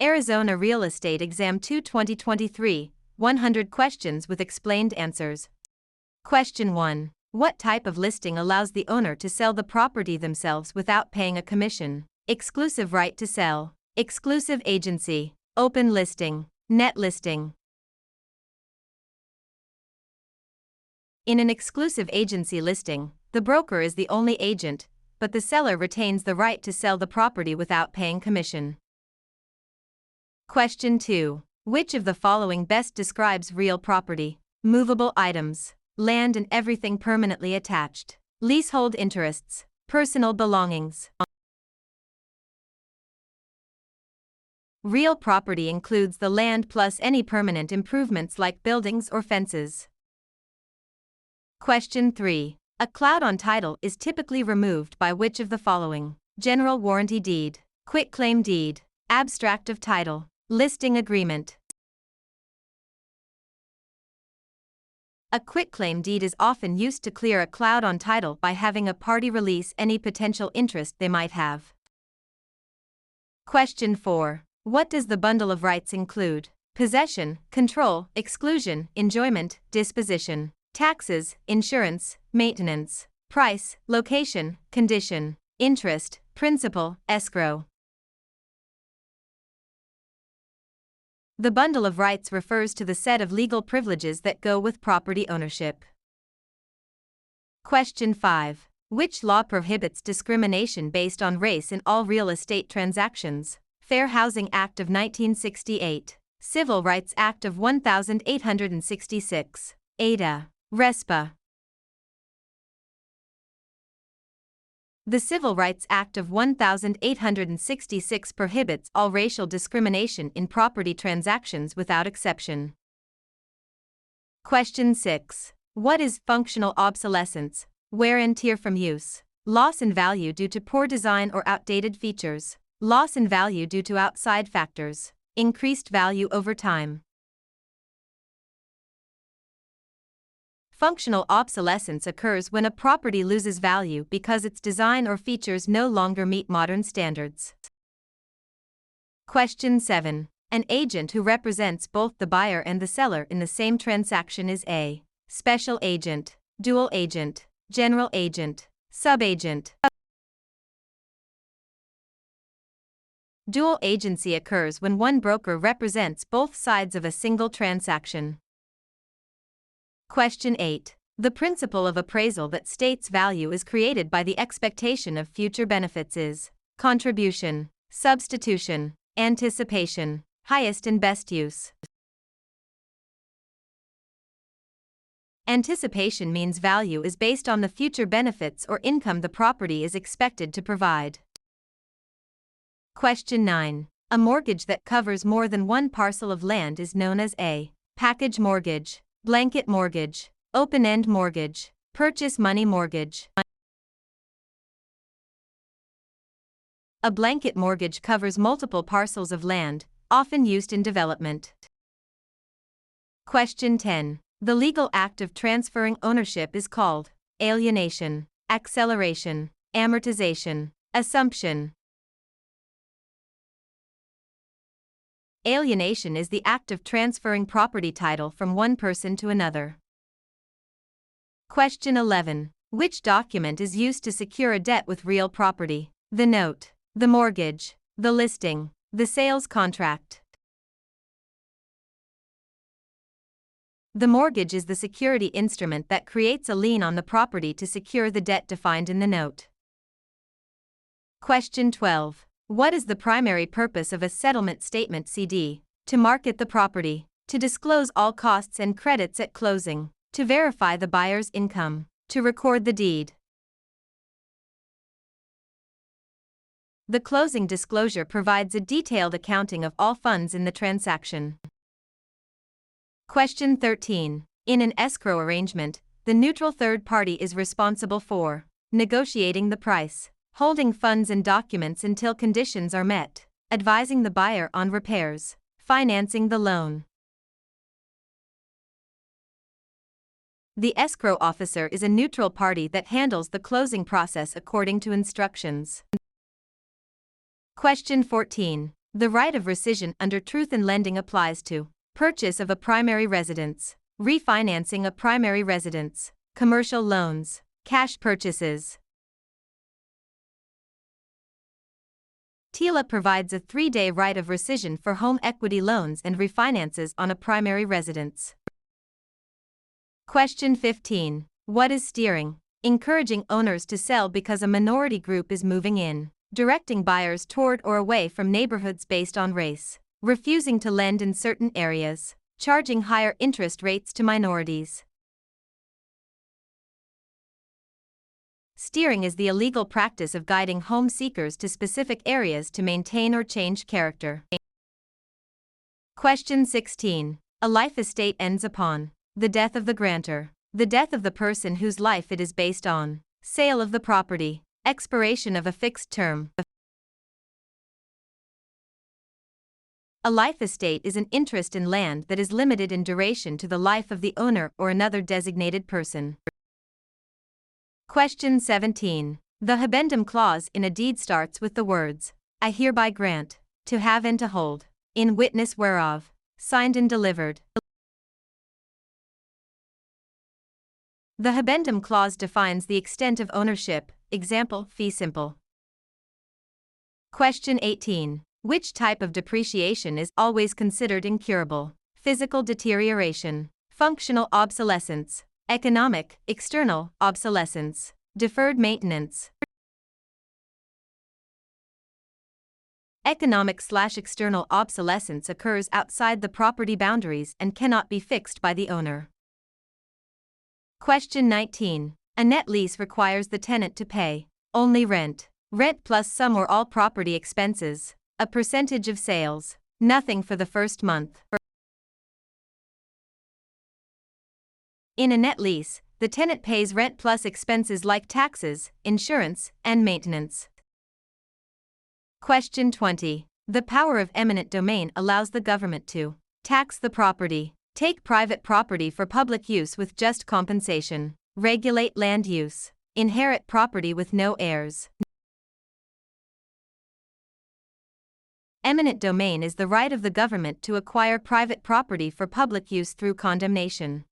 Arizona Real Estate Exam 2 2023, 100 questions with explained answers. Question 1. What type of listing allows the owner to sell the property themselves without paying a commission? Exclusive right to sell, exclusive agency, open listing, net listing. In an exclusive agency listing, the broker is the only agent, but the seller retains the right to sell the property without paying commission. Question 2. Which of the following best describes real property? Movable items, land and everything permanently attached, leasehold interests, personal belongings. Real property includes the land plus any permanent improvements like buildings or fences. Question 3. A cloud on title is typically removed by which of the following? General warranty deed, quitclaim deed, abstract of title, listing agreement. A quitclaim deed is often used to clear a cloud on title by having a party release any potential interest they might have. Question 4. What does the bundle of rights include? Possession, control, exclusion, enjoyment, disposition, taxes, insurance, maintenance, price, location, condition, interest, principal, escrow. The bundle of rights refers to the set of legal privileges that go with property ownership. Question 5. Which law prohibits discrimination based on race in all real estate transactions? Fair Housing Act of 1968, Civil Rights Act of 1866, ADRE, RESPA. The Civil Rights Act of 1866 prohibits all racial discrimination in property transactions without exception. Question 6. What is functional obsolescence? Wear and tear from use, loss in value due to poor design or outdated features, loss in value due to outside factors, increased value over time. Functional obsolescence occurs when a property loses value because its design or features no longer meet modern standards. Question 7. An agent who represents both the buyer and the seller in the same transaction is a special agent, dual agent, general agent, subagent. Dual agency occurs when one broker represents both sides of a single transaction. Question 8. The principle of appraisal that states value is created by the expectation of future benefits is contribution, substitution, anticipation, highest and best use. Anticipation means value is based on the future benefits or income the property is expected to provide. Question 9. A mortgage that covers more than one parcel of land is known as a package mortgage, blanket mortgage, open-end mortgage, purchase money mortgage. A blanket mortgage covers multiple parcels of land, often used in development. Question 10. The legal act of transferring ownership is called alienation, acceleration, amortization, assumption. Alienation is the act of transferring property title from one person to another. Question 11. Which document is used to secure a debt with real property? The note, the mortgage, the listing, the sales contract. The mortgage is the security instrument that creates a lien on the property to secure the debt defined in the note. Question 12. What is the primary purpose of a settlement statement CD? To market the property, to disclose all costs and credits at closing, to verify the buyer's income, to record the deed. The closing disclosure provides a detailed accounting of all funds in the transaction. Question 13. In an escrow arrangement, the neutral third party is responsible for negotiating the price, holding funds and documents until conditions are met, advising the buyer on repairs, financing the loan. The escrow officer is a neutral party that handles the closing process according to instructions. Question 14. The right of rescission under truth in lending applies to purchase of a primary residence, refinancing a primary residence, commercial loans, cash purchases. TILA provides a 3-day right of rescission for home equity loans and refinances on a primary residence. Question 15. What is steering? Encouraging owners to sell because a minority group is moving in. Directing buyers toward or away from neighborhoods based on race. Refusing to lend in certain areas. Charging higher interest rates to minorities. Steering is the illegal practice of guiding home seekers to specific areas to maintain or change character. Question 16. A life estate ends upon the death of the grantor, the death of the person whose life it is based on, sale of the property, expiration of a fixed term. A life estate is an interest in land that is limited in duration to the life of the owner or another designated person. Question 17. The habendum clause in a deed starts with the words, I hereby grant, to have and to hold, in witness whereof, signed and delivered. The habendum clause defines the extent of ownership, example, fee simple. Question 18. Which type of depreciation is always considered incurable? Physical deterioration, functional obsolescence, economic, external, obsolescence, deferred maintenance. Economic/external obsolescence occurs outside the property boundaries and cannot be fixed by the owner. Question 19. A net lease requires the tenant to pay only rent, rent plus some or all property expenses, a percentage of sales, nothing for the first month. In a net lease, the tenant pays rent plus expenses like taxes, insurance, and maintenance. Question 20. The power of eminent domain allows the government to tax the property, take private property for public use with just compensation, regulate land use, inherit property with no heirs. Eminent domain is the right of the government to acquire private property for public use through condemnation.